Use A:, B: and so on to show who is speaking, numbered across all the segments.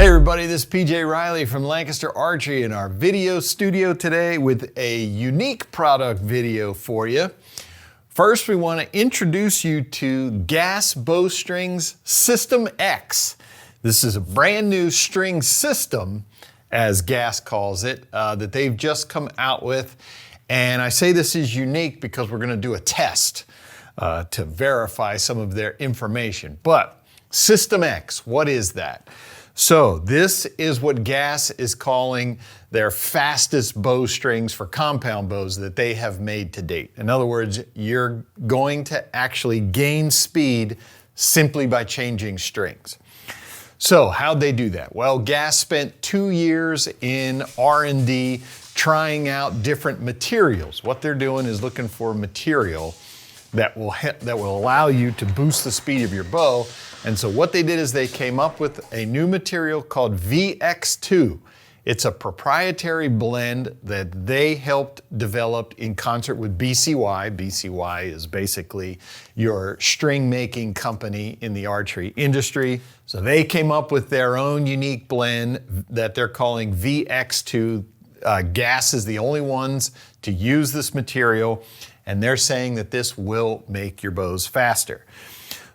A: everybody, this is PJ Riley from Lancaster Archery in our video studio today with a unique product video for you. First, we want to introduce you to GAS Bowstrings SystmX. This is a brand new string system, as GAS calls it, that they've just come out with. And I say this is unique because we're going to do a test to verify some of their information. But SystmX, what is that? So this is what GAS is calling their fastest bowstrings for compound bows that they have made to date. In other words, you're going to actually gain speed simply by changing strings. So how'd they do that? Well, GAS spent 2 years in R&D trying out different materials. What they're doing is looking for material that will allow you to boost the speed of your bow. And so what they did is they came up with a new material called VX2. It's a proprietary blend that they helped develop in concert with BCY. BCY is basically your string making company in the archery industry. So they came up with their own unique blend that they're calling VX2. GAS is the only ones to use this material, and they're saying that this will make your bows faster.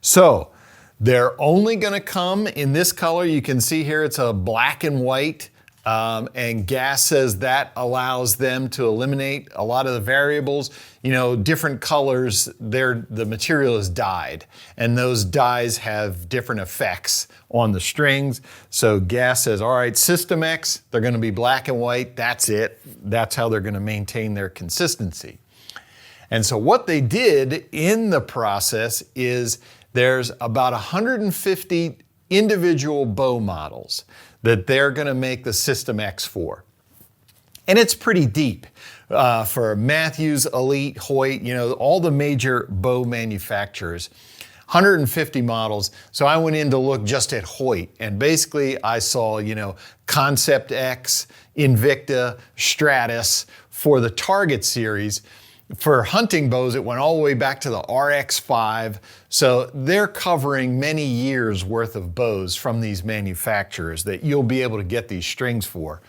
A: So they're only going to come in this color. You can see here it's a black and white, and GAS says that allows them to eliminate a lot of the variables. You know, different colors, the material is dyed, and those dyes have different effects on the strings. So GAS says, all right, SystmX, they're going to be black and white. That's it. That's how they're going to maintain their consistency. And so what they did in the process is there's about 150 individual bow models that they're going to make the SystmX for. And it's pretty deep for Matthews, Elite, Hoyt, you know, all the major bow manufacturers. 150 models. So I went in to look just at Hoyt, and basically I saw, you know, Concept X, Invicta, Stratus for the Target series. For hunting bows, it went all the way back to the RX5. So they're covering many years worth of bows from these manufacturers that you'll be able to get these strings for.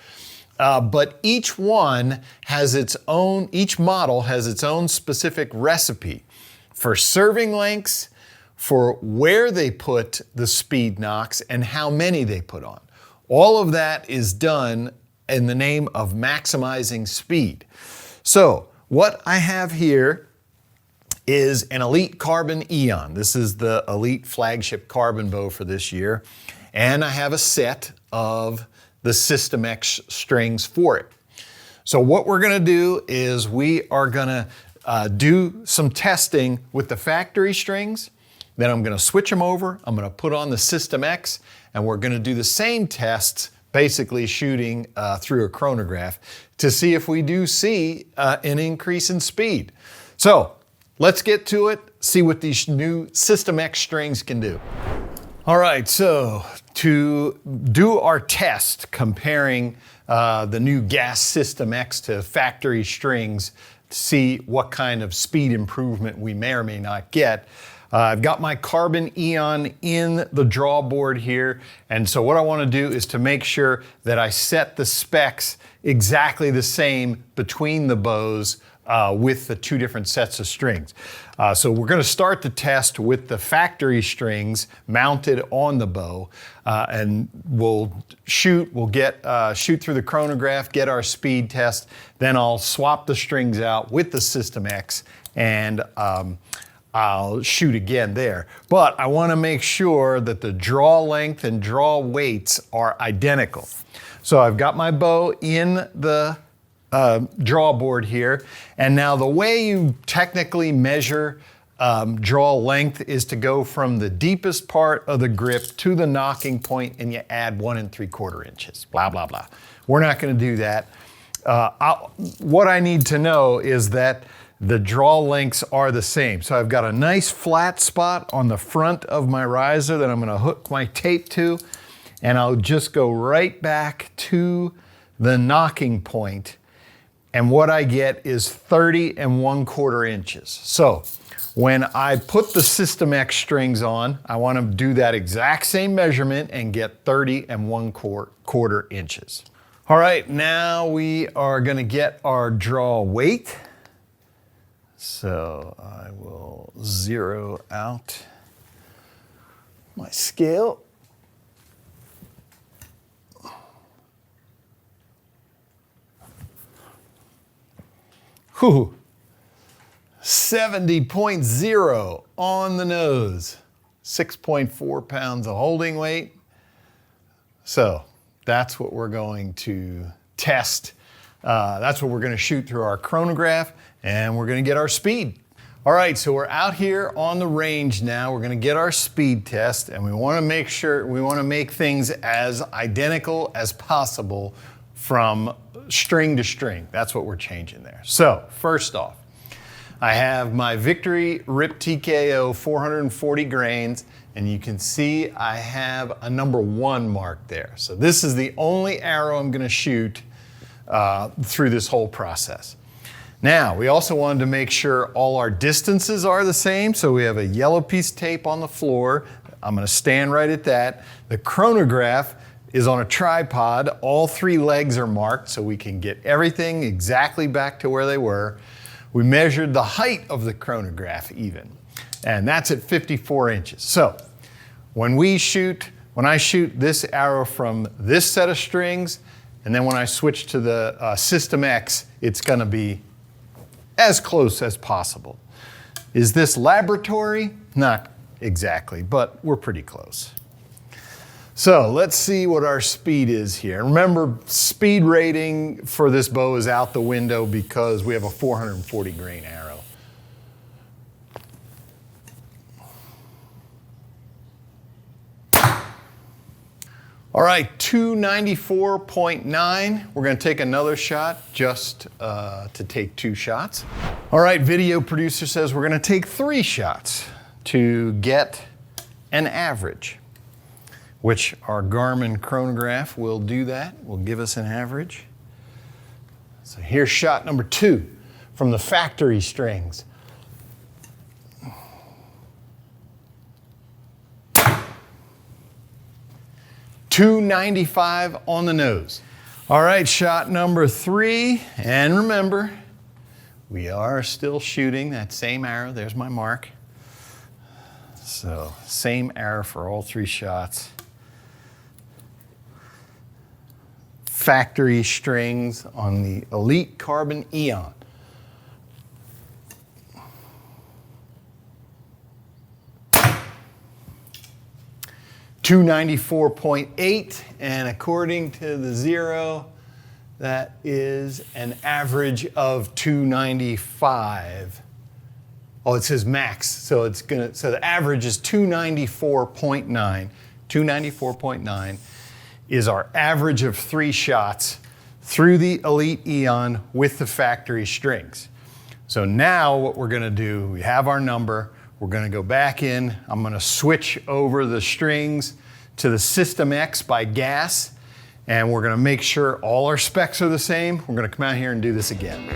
A: But each one has its own, each model has its own specific recipe for serving lengths, for where they put the speed knocks, and how many they put on. All of that is done in the name of maximizing speed. So what I have here is an Elite Carbon Eon. This is the Elite flagship carbon bow for this year. And I have a set of the SystmX strings for it. So what we're gonna do is we are gonna do some testing with the factory strings. Then I'm gonna switch them over. I'm gonna put on the SystmX, and we're gonna do the same tests, basically shooting through a chronograph to see if we do see an increase in speed. So let's get to it, see what these new SystmX strings can do. All right, so to do our test comparing the new GAS SystmX to factory strings to see what kind of speed improvement we may or may not get, I've got my Carbon Eon in the draw board here, and so what I want to do is to make sure that I set the specs exactly the same between the bows with the two different sets of strings. So we're going to start the test with the factory strings mounted on the bow, and we'll shoot through the chronograph, get our speed test, then I'll swap the strings out with the SystmX, and I'll shoot again there. But I want to make sure that the draw length and draw weights are identical. So I've got my bow in the draw board here, and now the way you technically measure draw length is to go from the deepest part of the grip to the knocking point, and you add 1 3/4 inches, blah, blah, blah. We're not going to do that. What I need to know is that the draw lengths are the same. So I've got a nice flat spot on the front of my riser that I'm going to hook my tape to, and I'll just go right back to the knocking point and what I get is 30 1/4 inches. So when I put the SystmX strings on, I want to do that exact same measurement and get 30 1/4 inches. All right, now we are going to get our draw weight. So I will zero out my scale. Whew. 70.0 on the nose, 6.4 pounds of holding weight. So that's what we're going to test. That's what we're going to shoot through our chronograph, and we're going to get our speed. All right, so we're out here on the range now. We're going to get our speed test, and we want to make sure, we want to make things as identical as possible from string to string. That's what we're changing there. So first off, I have my Victory Rip TKO 440 grains, and you can see I have a number 1 mark there. So this is the only arrow I'm going to shoot through this whole process. Now, we also wanted to make sure all our distances are the same, so we have a yellow piece of tape on the floor. I'm going to stand right at that. The chronograph is on a tripod. All 3 legs are marked so we can get everything exactly back to where they were. We measured the height of the chronograph even, and that's at 54 inches. So when I shoot this arrow from this set of strings, and then when I switch to the SystmX, it's going to be as close as possible. Is this laboratory? Not exactly, but we're pretty close. So let's see what our speed is here. Remember, speed rating for this bow is out the window because we have a 440 grain arrow. All right, 294.9. We're going to take another shot just to take 2 shots. All right, video producer says we're going to take 3 shots to get an average, which our Garmin chronograph will do that, will give us an average. So here's shot number 2 from the factory strings. .295 on the nose. All right, shot number 3, and remember, we are still shooting that same arrow. There's my mark. So same arrow for all 3 shots. Factory strings on the Elite Carbon Eon. .294.8, and according to the 0, that is an average of 295. Oh, it says max, so the average is 294.9. 294.9 is our average of 3 shots through the Elite Eon with the factory strings. So now what we're gonna do, we have our number, we're gonna go back in, I'm gonna switch over the strings to the SystmX by GAS, and we're gonna make sure all our specs are the same. We're gonna come out here and do this again.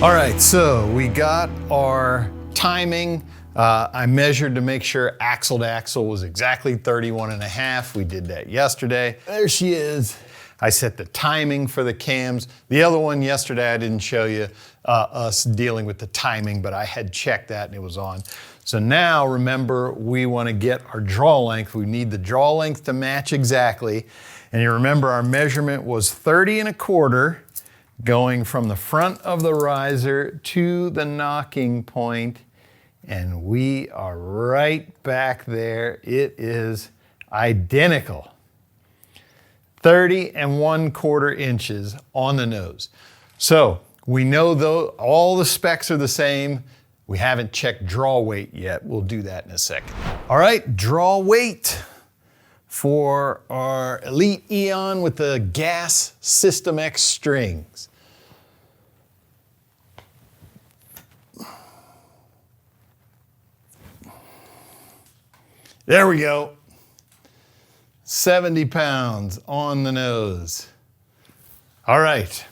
A: All right, so we got our timing. I measured to make sure axle to axle was exactly 31.5. We did that yesterday. There she is. I set the timing for the cams. The other one yesterday, I didn't show you us dealing with the timing, but I had checked that and it was on. So now remember, we want to get our draw length. We need the draw length to match exactly. And you remember our measurement was 30 1/4. Going from the front of the riser to the nocking point, and we are right back there. It is identical. 30 1/4 inches on the nose. So we know though all the specs are the same. We haven't checked draw weight yet. We'll do that in a second. All right, draw weight for our Elite Eon with the GAS SystmX strings. There we go. 70 pounds on the nose. All right.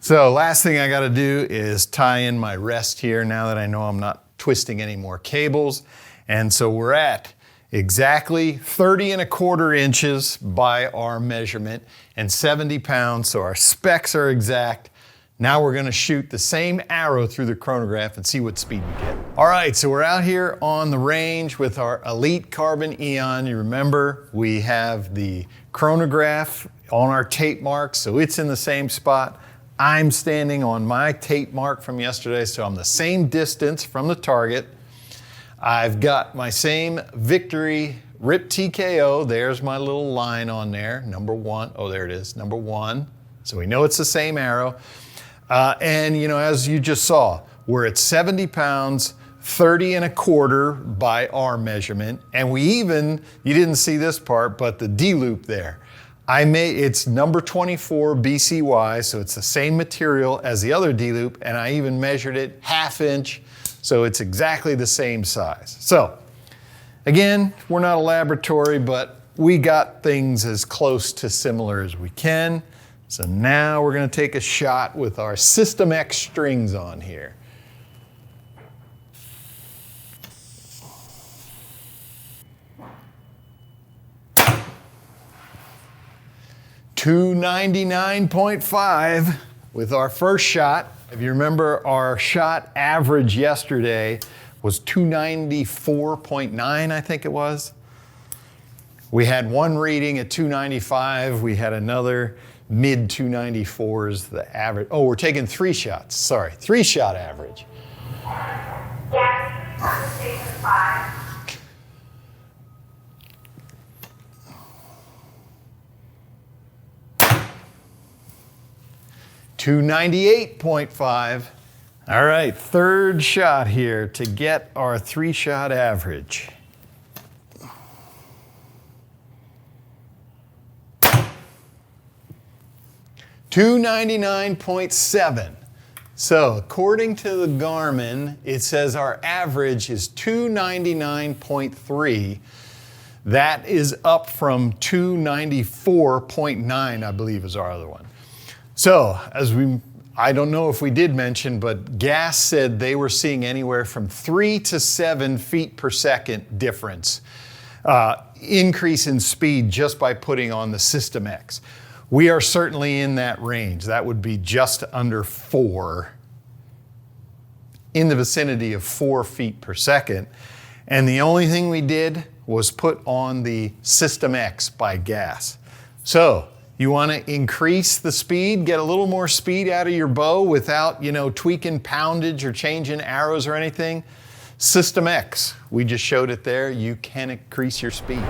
A: So last thing I got to do is tie in my rest here now that I know I'm not twisting any more cables. And so we're at exactly 30¼ inches by our measurement and 70 pounds. So our specs are exact. Now we're going to shoot the same arrow through the chronograph and see what speed we get. All right, so we're out here on the range with our Elite Carbon Eon. You remember we have the chronograph on our tape mark, so it's in the same spot. I'm standing on my tape mark from yesterday, so I'm the same distance from the target. I've got my same Victory Rip TKO. There's my little line on there, number 1. Oh, there it is, number 1. So we know it's the same arrow. And you know, as you just saw, we're at 70 pounds, 30¼ by our measurement. And we even, you didn't see this part, but the D-loop there. It's number 24 BCY, so it's the same material as the other D-loop, and I even measured it 1/2 inch, so it's exactly the same size. So, again, we're not a laboratory, but we got things as close to similar as we can. So now we're going to take a shot with our SystmX strings on here. .299.5 with our first shot. If you remember, our shot average yesterday was 294.9, I think it was. We had one reading at 295. We had another mid 294s, the average. Oh, we're taking 3 shots. Sorry, 3-shot average.
B: Yes, station 5.
A: 298.5. All right, 3rd shot here to get our 3-shot average. $299.7. So according to the Garmin, it says our average is 299.3. That is up from 294.9, I believe is our other one. So, I don't know if we did mention, but GAS said they were seeing anywhere from 3 to 7 feet per second difference, increase in speed just by putting on the SystmX. We are certainly in that range. That would be just under 4, in the vicinity of 4 feet per second. And the only thing we did was put on the SystmX by GAS. So, you want to increase the speed, get a little more speed out of your bow without, tweaking poundage or changing arrows or anything. SystmX, we just showed it there. You can increase your speed.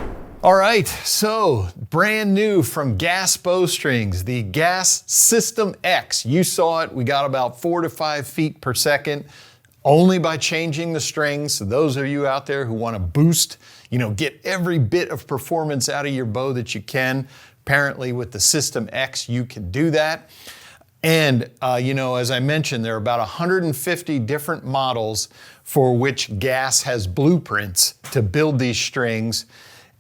A: All right, so brand new from GAS Bowstrings, the GAS SystmX. You saw it, we got about 4 to 5 feet per second only by changing the strings. So those of you out there who want to boost, get every bit of performance out of your bow that you can, apparently with the SystmX, you can do that. And, as I mentioned, there are about 150 different models for which GAS has blueprints to build these strings.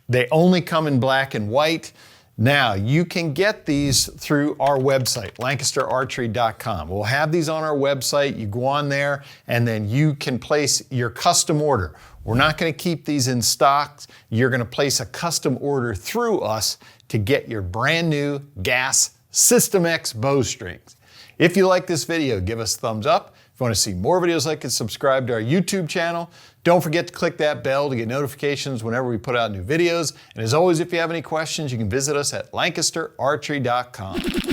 A: They only come in black and white. Now, you can get these through our website, LancasterArchery.com. We'll have these on our website. You go on there, and then you can place your custom order. We're not going to keep these in stock. You're going to place a custom order through us to get your brand new GAS SystmX Bowstrings. If you like this video, give us a thumbs up. If you want to see more videos like it, subscribe to our YouTube channel. Don't forget to click that bell to get notifications whenever we put out new videos. And as always, if you have any questions, you can visit us at LancasterArchery.com.